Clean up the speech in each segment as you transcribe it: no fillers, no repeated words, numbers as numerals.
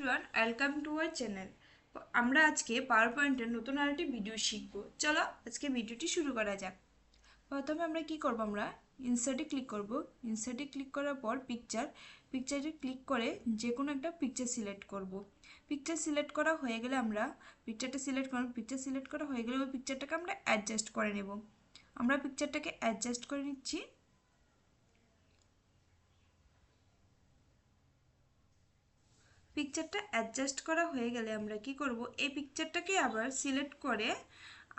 Everyone, welcome to our channel. আমরা আজকে পাওয়ার পয়েন্টের নতুন আরেকটি ভিডিও শিখব। চলো আজকে ভিডিওটি শুরু করা যাক। প্রথমে আমরা কি করব, আমরা ইনসার্টে ক্লিক করব। ইনসার্টে ক্লিক করার পর পিকচারে ক্লিক করে যে কোনো একটা পিকচার সিলেক্ট করব। পিকচার সিলেক্ট করা হয়ে গেলে আমরা পিকচার সিলেক্ট করা হয়ে গেলে ওই পিকচারটাকে আমরা অ্যাডজাস্ট করে নেব। আমরা পিকচারটাকে অ্যাডজাস্ট করে নিচ্ছি। পিকচারটা অ্যাডজাস্ট করা হয়ে গেলে আমরা কি করব, এই পিকচারটাকে আবার সিলেক্ট করে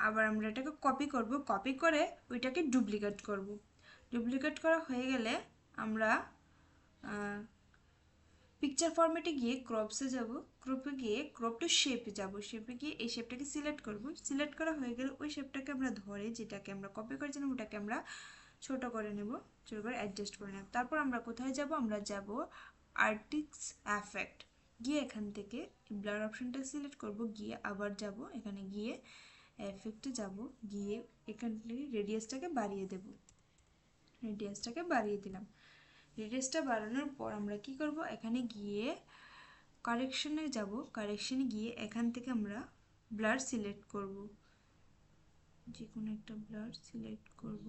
আবার আমরা এটাকে কপি করব। কপি করে ওইটাকে ডুপ্লিকেট করব। ডুপ্লিকেট করা হয়ে গেলে আমরা পিকচার ফরম্যাটে গিয়ে ক্রপসে যাব। ক্রপে গিয়ে ক্রপ টু শেপে যাব। শেপে গিয়ে এই শেপটাকে সিলেক্ট করব। সিলেক্ট করা হয়ে গেলে ওই শেপটাকে আমরা ধরে, যেটাকে আমরা কপি করেছিলাম ওটাকে আমরা ছোট করে নেব, ছোট করে অ্যাডজাস্ট করে নেব। তারপর আমরা কোথায় যাব, আমরা যাব আর্টিস্ট এফেক্ট। গিয়ে এখান থেকে ব্লার অপশনটা সিলেক্ট করব, গিয়ে আবার যাব এখানে, গিয়ে এফেক্টে যাব, গিয়ে এখান থেকে রেডিয়াসটাকে বাড়িয়ে দেব। রেডিয়াসটাকে বাড়িয়ে দিলাম। রেডিয়াসটা বাড়ানোর পর আমরা কি করব, এখানে গিয়ে কারেকশনে যাব। কারেকশনে গিয়ে এখান থেকে আমরা ব্লার সিলেক্ট করব, যে কোনো একটা ব্লার সিলেক্ট করব।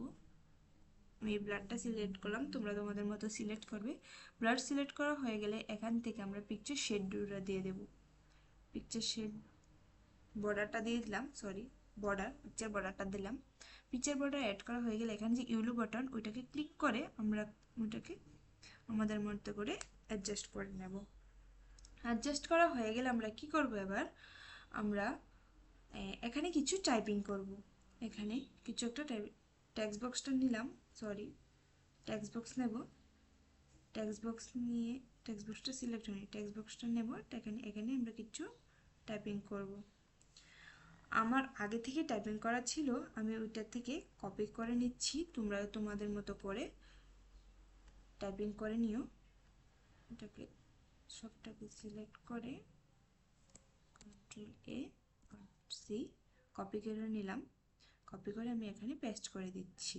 আমি এই ব্লারটা সিলেক্ট করলাম, তোমরা তোমাদের মতো সিলেক্ট করবে। ব্লার সিলেক্ট করা হয়ে গেলে এখান থেকে আমরা পিকচার শেডটা দিয়ে দেব। পিকচার শেড বর্ডারটা দিয়ে দিলাম, পিকচার বর্ডারটা দিলাম। পিকচার বর্ডার অ্যাড করা হয়ে গেলে এখানে যে ইউলো বাটন, ওইটাকে ক্লিক করে আমরা ওইটাকে আমাদের মতো করে অ্যাডজাস্ট করে নেব। অ্যাডজাস্ট করা হয়ে গেলে আমরা কি করব, এবার আমরা এখানে কিছু টাইপিং করব। এখানে কিছু একটা টেক্সট বক্সটা নিলাম, টেক্সট বক্স নেব। টেক্সট বক্সটা সিলেক্ট হয়নি, টেক্সট বক্সটা নেব। এখানে আমরা কিছু টাইপিং করব। আমার আগে থেকে টাইপিং করা ছিল, আমি ওইটা থেকে কপি করে নিচ্ছি। তোমরা তোমাদের মতো করে টাইপিং করে নিও। এটাকে সবটাকে সিলেক্ট করে Ctrl+A Ctrl+C কপি করে নিলাম। কপি করে আমি এখানে পেস্ট করে দিচ্ছি।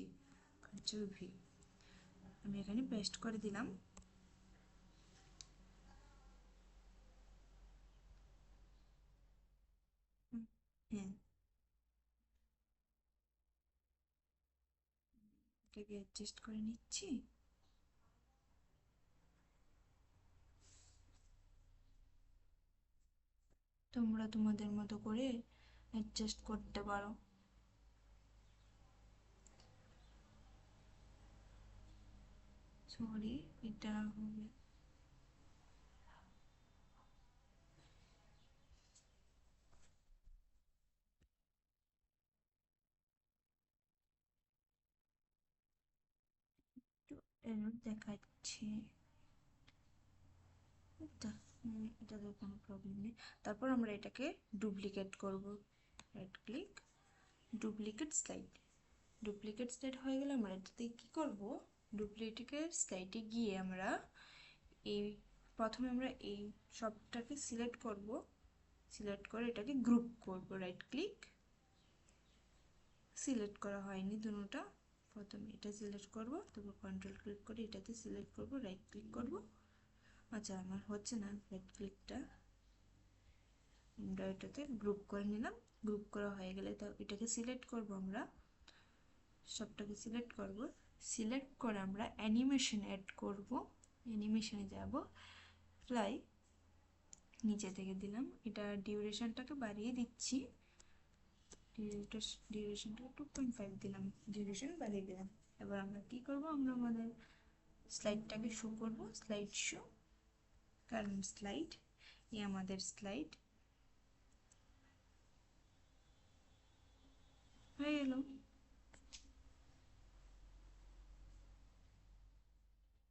Ctrl+V আমি এখানে পেস্ট করে দিলাম। হ্যাঁ, এটাকে অ্যাডজাস্ট করে নিচ্ছি। তোমরা তোমাদের মতো করে অ্যাডজাস্ট করতে পারো। সরি, এটা হবে এরর দেখাচ্ছে। এটাতে কোনো প্রবলেম নেই। তারপর আমরা এটাকে ডুপ্লিকেট করব। রাইট ক্লিক, ডুপ্লিকেট স্লাইড হয়ে গেলে আমরা এটাতে কি করব, ডুপ্লিকেট স্লাইডে গিয়ে আমরা এই প্রথমে আমরা এই সবটাকে সিলেক্ট করব। সিলেক্ট করে এটাকে গ্রুপ করব। রাইট ক্লিক, সিলেক্ট করা হয়নি দুটোটা। প্রথমে এটা সিলেক্ট করব, তারপর কন্ট্রোল ক্লিক করে এটাতে সিলেক্ট করব, রাইট ক্লিক করব। আচ্ছা, আমার হচ্ছে না রাইট ক্লিকটা। আমরা এটাতে গ্রুপ করে নিলাম। গ্রুপ করা হয়ে গেলে তো এটাকে সিলেক্ট করব, আমরা সবটাকে সিলেক্ট করব। সিলেক্ট করে আমরা অ্যানিমেশন অ্যাড করব। অ্যানিমেশনে যাব, ফ্লাই নিচে থেকে দিলাম। এটা ডিউরেশনটাকে বাড়িয়ে দিচ্ছি। ডিউরেশনটাকে 2.5 দিলাম, ডিউরেশন বাড়িয়ে দিলাম। এবার আমরা কি করব, আমরা আমাদের স্লাইডটাকে শো করব। স্লাইড শো, কারণ স্লাইড আমাদের স্লাইড হয়ে গেল।